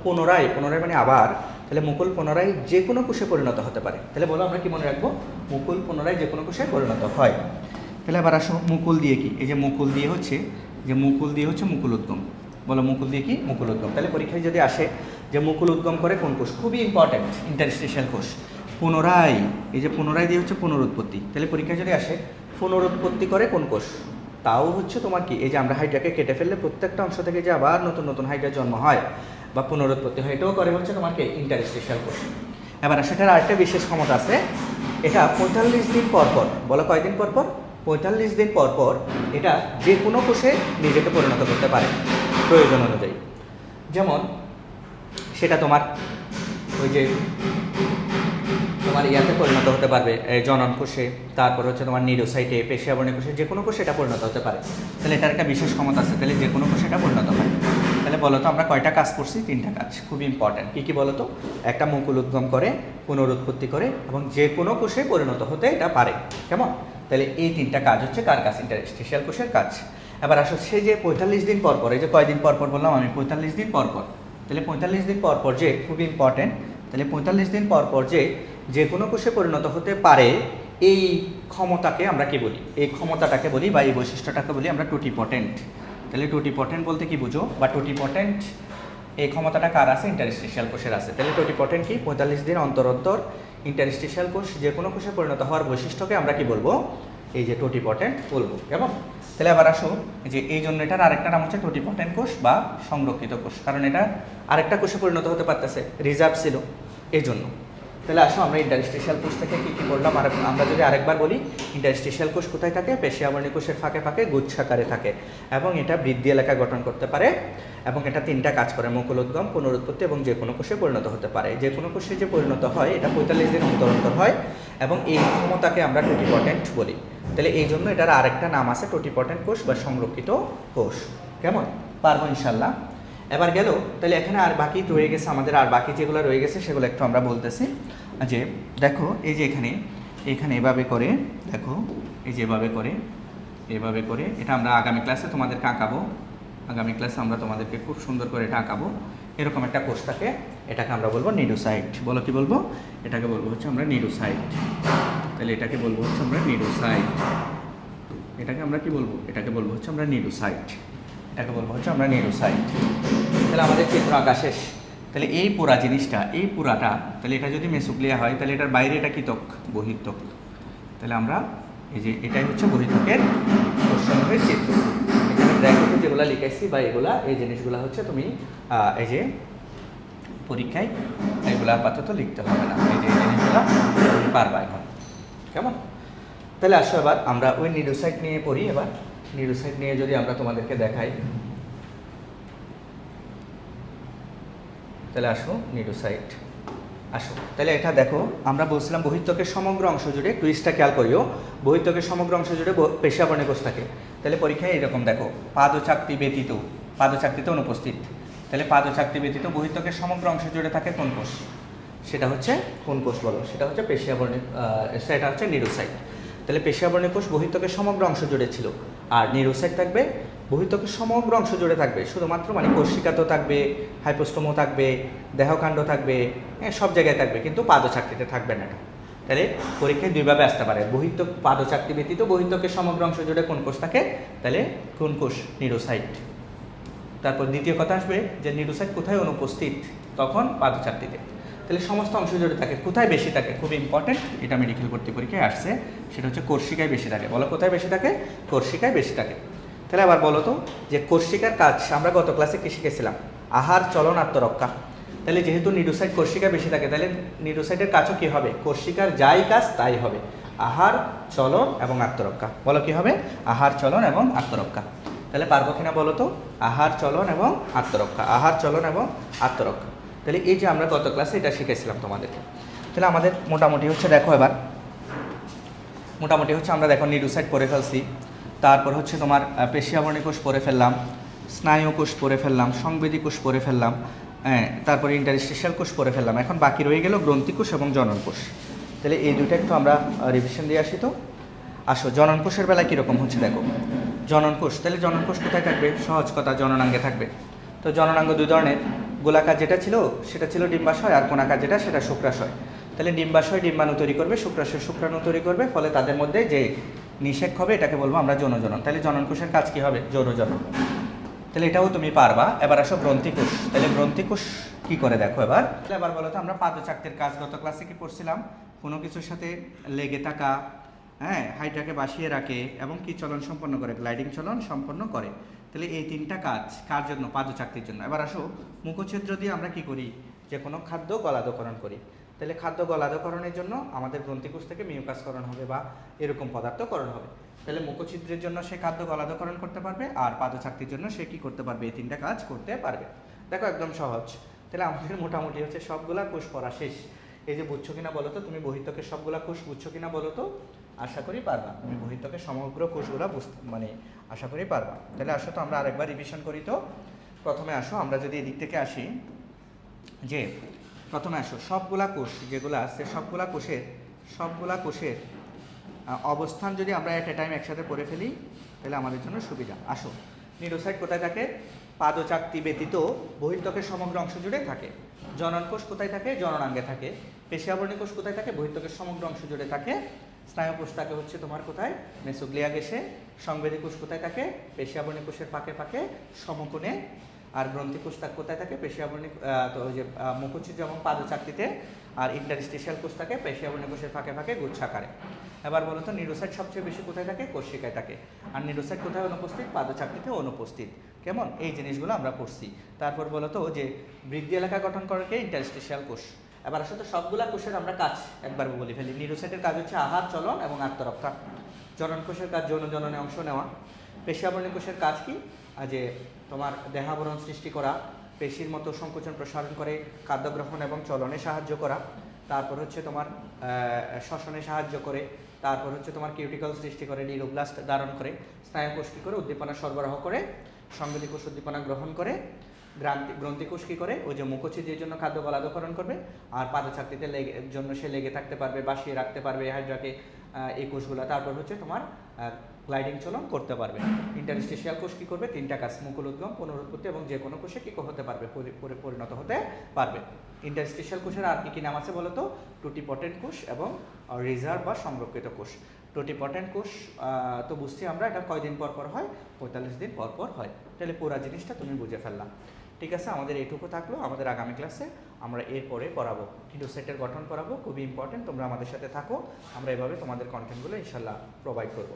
পুনরায়, পুনরায় মানে আবার, তাহলে মুকুল পুনরায় যে কোনো কোষে পরিণত হতে পারে। তাহলে বলো আমরা কি মনে রাখবো? মুকুল পুনরায় যে কোনো কোষে পরিণত হয়। তাহলে এবার আসো মুকুল দিয়ে কি? এই যে মুকুল দিয়ে হচ্ছে, যে মুকুল দিয়ে হচ্ছে মুকুল উদ্গম। বলো মুকুল দিয়ে কি? মুকুল উদ্গম। তাহলে পরীক্ষায় যদি আসে যে মুকুল উদ্গম করে কোন কোষ, খুবই ইম্পর্ট্যান্ট, ইন্টারস্টিশিয়াল কোষ। পুনরায়, এই যে পুনরায় দিয়ে হচ্ছে পুনরুৎপত্তি। তাহলে পরীক্ষায় যদি আসে পুনরুৎপত্তি করে কোন কোষ, তাও হচ্ছে তোমার কি, এই যে আমরা হাইড্রাকে কেটে ফেললে প্রত্যেকটা অংশ থেকে যে আবার নতুন নতুন হাইড্রা জন্ম হয় বা পুনরুৎপত্তি হয়, এটাও করে হচ্ছে তোমার কি, ইন্টারস্টিশিয়াল কোষ। এবার সেটার আরেকটা বিশেষ ক্ষমতা আছে, এটা 45 দিন পর পর, বলো কয়দিন পর পর? 45 দিন পর পর এটা যে কোনো কোষে নিজেকে পরিণত করতে পারে প্রয়োজন অনুযায়ী। যেমন সেটা তোমার ওই যে তোমার ইয়াতে পরিণত হতে পারবে, জনন কোষে, তারপর হচ্ছে তোমার নিউরোসাইটে, পেশিয়াবর্ণী কোষে, যে কোনো কোষে এটা পরিণত হতে পারে। তাহলে এটার একটা বিশেষ ক্ষমতা আছে, তাহলে যে কোনো কোষে এটা পরিণত হয়। তাহলে বলো তো আমরা কয়টা কাজ করছি? 3টা কাজ, খুবই ইম্পর্ট্যান্ট। কী কী বলো তো? একটা মুকুল উদ্গম করে, পুনরুৎপত্তি করে এবং যে কোনো কোষে পরিণত হতে এটা পারে। কেমন? তাহলে এই 3টা কাজ হচ্ছে কার কাজ? ইন্টারস্টিশিয়াল কোষের কাজ। এবার আসো সে যে 45 দিন পর পর, এই যে কয়দিন পর পর বললাম আমি? 45 দিন পর পর। তাহলে 45 দিন পর পর যে, খুবই ইম্পর্ট্যান্ট, তাহলে 45 দিন পর পর যে কোনো কোষে পরিণত হতে পারে, এই ক্ষমতাকে আমরা কি বলি? এই ক্ষমতাটাকে বলি বা এই বৈশিষ্ট্যটাকে বলি আমরা টোটিপটেন্ট। তাহলে টোটিপটেন্ট বলতে কি বুঝো? বা টোটিপটেন্ট এই ক্ষমতাটা কার আছে? ইন্টারস্টিশিয়াল কোষের আছে। তাহলে টোটিপটেন্ট কি? 45 দিন অন্তর অন্তর ইন্টারস্টিশিয়াল কোষ যে কোনো কোষে পরিণত হওয়ার বৈশিষ্ট্যকে আমরা কি বলবো? এই যে টোটিপটেন্ট বলবো। কেমন? তাহলে আবার আসো যে এই জন্য এটার আরেকটা নাম হচ্ছে টোটিপটেন্ট কোষ বা সংরক্ষিত কোষ, কারণ এটা আরেকটা কোষে পরিণত হতে পারতেছে, রিজার্ভ ছিল এই জন্য। তাহলে আসো আমরা ইন্টারস্টিশিয়াল কোষ থেকে কী কী বললাম আর আমরা যদি আরেকবার বলি, ইন্টারস্টিশিয়াল কোষ কোথায় থাকে? পেশিয়াবর্ণী কোষের ফাঁকে ফাঁকে গুচ্ছাকারে থাকে এবং এটা বৃদ্ধি এলাকা গঠন করতে পারে এবং এটা 3টা কাজ করে, মুকুল উদ্গম, পুনরুৎপত্তি এবং যে কোনো কোষে পরিণত হতে পারে। যে কোনো কোষে যে পরিণত হয় এটা 45 দিন অন্তর অন্তর হয় এবং এই ক্ষমতাকে আমরা টোটিপটেন্ট বলি। তাহলে এই জন্য এটার আরেকটা নাম আছে টোটিপটেন্ট কোষ বা সংরক্ষিত কোষ। কেমন? পারবো ইনশাল্লাহ। এবার গেল, তাহলে এখানে আর বাকি রয়ে গেছে আমাদের, আর বাকি যেগুলো রয়ে গেছে সেগুলো একটু আমরা বলতেছি। যে দেখো এই যে এখানে এভাবে করে, দেখো এই যে এভাবে করে এটা আমরা আগামী ক্লাসে তোমাদেরকে আঁকাবো। আগামী ক্লাসে আমরা তোমাদেরকে খুব সুন্দর করে এটা আঁকাবো। এরকম একটা কোষ থাকে, এটাকে আমরা বলবো নিউরোসাইট। বলো কি বলবো? এটাকে বলবো হচ্ছে আমরা নিউরোসাইট। তাহলে এটাকে বলবো হচ্ছে আমরা নিউরোসাইট। এটাকে আমরা কি বলবো? এটাকে বলবো হচ্ছে আমরা নিউরোসাইট। এটাকে বলবো হচ্ছে আমরা নিউরোসাইট। তাহলে আমাদের চিত্র আঁকা শেষ। তাহলে এই পুরা জিনিসটা, এই পুরাটা, তাহলে এটা যদি মেসোগ্লিয়া হয় তাহলে এটার বাইরে এটা কি ত্বক? বহির্ত্বক। তাহলে আমরা এই যে এটাই হচ্ছে বহির্ত্বকের কোষসমূহের চিত্র। এখানে ব্র্যাকেটে যেগুলো লিখেছি বা এগুলা, এই জিনিসগুলো হচ্ছে তুমি এই যে পরীক্ষায় এগুলো আপাতত লিখতে হবে না, এই যে এই জিনিসগুলো তুমি পারবা এখন। কেমন? তাহলে আসো এবার আমরা ওই নিউরোসাইট নিয়ে পড়ি। এবার নিউরোসাইট নিয়ে যদি আমরা তোমাদেরকে দেখাই, তাহলে আসো নিউরোসাইট, আসো। তাহলে এটা দেখো, আমরা বলছিলাম বহির্ত্বকের সমগ্র অংশ জুড়ে, টুইস্টটা খেয়াল করিও, বহির্ত্বকের সমগ্র অংশ জুড়ে পেশিয়াবর্ণী কোষ থাকে। তাহলে পরীক্ষায় এরকম দেখো, পাদচাকতি ব্যতীত, পাদচাকতিতে অনুপস্থিত। তাহলে পাদচাকতি ব্যতীত বহির্ত্বকের সমগ্র অংশ জুড়ে থাকে কোন কোষ? সেটা হচ্ছে কোন কোষ বলো? সেটা হচ্ছে পেশিয়াবর্ণী, সেটা হচ্ছে নিউরোসাইট। তাহলে পেশিয়াবর্ণী কোষ বহির্ত্বকের সমগ্র অংশ জুড়ে ছিল, আর নিউরোসাইট থাকবে বহির্ত্বকের সমগ্র অংশ জুড়ে থাকবে, শুধুমাত্র মানে কোষিকাতেও থাকবে, হাইপোস্টোমও থাকবে, দেহকাণ্ড থাকবে, সব জায়গায় থাকবে, কিন্তু পাদচাকতিতে থাকবে না। তাহলে পরীক্ষায় দুইভাবে আসতে পারে, বহির্ত্বক পাদচাকতি ব্যতীত বহির্ত্বকের সমগ্র অংশ জুড়ে কোন কোষ থাকে? তাহলে কোন কোষ? নিউরোসাইট। তারপর দ্বিতীয় কথা আসবে যে নিউরোসাইট কোথায় অনুপস্থিত? তখন পাদচাকতিতে। তাহলে সমস্ত অংশ জুড়ে থাকে, কোথায় বেশি থাকে? খুব ইম্পর্টেন্ট, এটা মেডিকেল ভর্তি পরীক্ষায় আসছে, সেটা হচ্ছে কোর্সিকায় বেশি থাকে। বলো কোথায় বেশি থাকে? কোর্সিকায় বেশি থাকে। তাহলে আবার বলো তো যে কোর্সিকার কাজ আমরা গত ক্লাসে কি শিখেছিলাম? আহার, চলন, আত্মরক্ষা। তাহলে যেহেতু নিউরোসাইট কোর্সিকা বেশি থাকে, তাহলে নিউরোসাইটের কাজও কী হবে? কোর্সিকার যাই কাজ তাই হবে, আহার, চলন এবং আত্মরক্ষা। বলো কি হবে? আহার, চলন এবং আত্মরক্ষা। তাহলে পারবো কিনা বলো তো? আহার, চলন এবং আত্মরক্ষা, আহার, চলন এবং আত্মরক্ষা। তাহলে এই যে আমরা গত ক্লাসে এটা শিখেছিলাম তোমাদেরকে। তাহলে আমাদের মোটামুটি হচ্ছে, দেখো এবার মোটামুটি হচ্ছে আমরা দেখো নিউরোসাইট পড়ে ফেলছি, তারপর হচ্ছে তোমার পেশি আবরণী কোষ পড়ে ফেললাম, স্নায়ু কোষ পড়ে ফেললাম, সংবেদী কোষ পড়ে ফেললাম, হ্যাঁ, তারপরে ইন্টারস্টিশিয়াল কোষ পড়ে ফেললাম। এখন বাকি রয়ে গেল গ্রন্থি কোষ এবং জনন কোষ। তাহলে এই দুইটা একটু আমরা রিভিশন দিয়ে আসি। তো আসো জনন কোষের বেলায় কীরকম হচ্ছে দেখো। জনন কোষ, তাহলে জনন কোষ কোথায় থাকবে? সহজ কথা, জননাঙ্গে থাকবে। তো জননাঙ্গ দুই ধরনের, গোলাকার যেটা ছিল সেটা ছিল ডিম্বাশয়, আর কোণাকার যেটা সেটা শুক্রাশয়। তাহলে ডিম্বাশয় ডিম্বাণু তৈরি করবে, শুক্রাশয় শুক্রাণু তৈরি করবে, ফলে তাদের মধ্যে যে নিষেক হবে এটাকে বলবো আমরা যৌনজনন। তাহলে জনন কোষের কাজ কী হবে? যৌনজনন। তাহলে এটাও তুমি পারবা। এবার আসো গ্রন্থি কোষ। তাহলে গ্রন্থি কোষ কী করে দেখো এবার। এবার বলো তো, আমরা পাদচাকতির কাজ গত ক্লাসে কি পড়ছিলাম? কোনো কিছুর সাথে লেগে থাকা, হ্যাঁ, হাইড্রাকে বাসিয়ে রাখে এবং কি চলন সম্পন্ন করে, গ্লাইডিং চলন সম্পন্ন করে। তাহলে এই তিনটা কাজ কার জন্য? পাদচাকতির জন্য। এবার আসো মুখচ্ছিদ্র দিয়ে আমরা কি করি? যে কোনো খাদ্য গলাধকরণ করি। তাহলে খাদ্য গলাধকরণের জন্য আমাদের গ্রন্থিকোষ থেকে মিউকাসকরণ হবে বা এরকম পদার্থকরণ হবে। তাহলে মুখচ্ছিদ্রের জন্য সে খাদ্য গলাধকরণ করতে পারবে, আর পাদচাকতির জন্য সে কি করতে পারবে? এই তিনটা কাজ করতে পারবে। দেখো একদম সহজ। তাহলে আমাদের মোটামুটি হচ্ছে সবগুলা কোষ পড়া শেষ। এই যে বুঝছো কিনা বলো তো, তুমি বহিত্বকের সবগুলা কোষ বুঝছো কিনা বলো তো? আশা করি পারবা। তুমি বহিত্বকের সমগ্র কোষগুলা মানে আশা করি পারবা। তাহলে আসো তো আমরা আরেকবার রিভিশন করি। তো প্রথমে আসো আমরা যদি এদিক থেকে আসি, যে প্রথমে আসো সবগুলা কোষ যেগুলো আছে, সবগুলা কোষের অবস্থান যদি আমরা এট এ টাইম একসাথে পড়ে ফেলি তাহলে আমাদের জন্য সুবিধা। আসো, নিউরোসাইট কোথায় থাকে? পাদচাকতি ব্যতীত বহির্ত্বকের সমগ্র অংশ জুড়ে থাকে। জনন কোষ কোথায় থাকে? জননাঙ্গে থাকে। পেশি আবরণী কোষ কোথায় থাকে? বহির্ত্বকের সমগ্র অংশ জুড়ে থাকে। স্নায়ু কোষ থাকে হচ্ছে তোমার কোথায়? মেসোগ্লিয়া গেসে। সংবেদী কোষ কোথায় থাকে? পেশি আবরণী কোষের ফাঁকে ফাঁকে সমকোণে। আর গ্রন্থি কোষ কোথায় থাকে? পেশি আবরণী, তো ওই যে মুখচ্ছিদ্র এবং পাদচাকতিতে। আর ইন্টারস্টিশিয়াল কোষ থাকে পেশি আবরণী কোষের ফাঁকে ফাঁকে গুচ্ছাকারে। এবার বলো তো, নিউরোসাইট সবচেয়ে বেশি কোথায় থাকে? কোষিকায় থাকে। আর নিউরোসাইট কোথায় অনুপস্থিত? পাদচাকতিতে অনুপস্থিত। কেমন? এই জিনিসগুলো আমরা পড়ছি। তারপর বলো তো, যে বৃদ্ধি এলাকা গঠন করে কে? ইন্টারস্টিশিয়াল কোষ। এবার আসলে সবগুলা কোষের আমরা কাজ একবার বলে ফেলি। নিউরোসাইটের কাজ হচ্ছে আহার, চলন এবং আত্মরক্ষা। জনন কোষের কাজ যৌন জননে অংশ নেওয়া। পেশি আবরণী কোষের কাজ কি? যে তোমার দেহাবরণ সৃষ্টি করা, পেশির মতো সংকোচন প্রসারণ করে খাদ্য গ্রহণ এবং চলনে সাহায্য করা। তারপর হচ্ছে তোমার শ্বসনে সাহায্য করে। তারপর হচ্ছে তোমার কিউটিকল সৃষ্টি করে, নিউরোব্লাস্ট ধারণ করে। স্নায়ুকোষ কী করে? উদ্দীপনা সরবরাহ করে। সংবেদী কোষ উদ্দীপনা গ্রহণ করে। গ্রন্থি কোষ কী করে? ওই যে মুখচ্ছিদ্রের জন্য খাদ্য গলাধকরণ করবে। আর পাদচাকতিতে জন্য সে লেগে থাকতে পারবে, বাসিয়ে রাখতে পারবে হাইড্রাকে, এই কোষগুলো। তারপর হচ্ছে তোমার গ্লাইডিং চলন করতে পারবে। ইন্টারস্টিশিয়াল কোষ কী করবে? তিনটা কাজ: মুকুল উদ্গম, পুনরুৎপত্তি এবং যে কোনো কোষে কী হতে পারবে? পরিণত হতে পারবে। ইন্টারস্টিশিয়াল কোষের আর কী নাম আছে বলো তো? টুটিপটেন্ট কোষ এবং রিজার্ভ বা সংরক্ষিত কোষ। টুটিপটেন্ট কোষ তো বুঝছি আমরা, এটা কয়দিন পর পর হয়? 45 দিন পর পর হয়। তাহলে পুরো জিনিসটা তুমি বুঝে ফেললাম। ঠিক আছে, আমাদের এইটুকু থাকলো। আমাদের আগামী ক্লাসে আমরা এরপরে পড়াবো, নিউরোসাইটের গঠন পড়াবো। খুবই ইম্পর্টেন্ট, তোমরা আমাদের সাথে থাকো। আমরা এভাবে তোমাদের কন্টেন্টগুলো ইনশাল্লাহ প্রোভাইড করবো।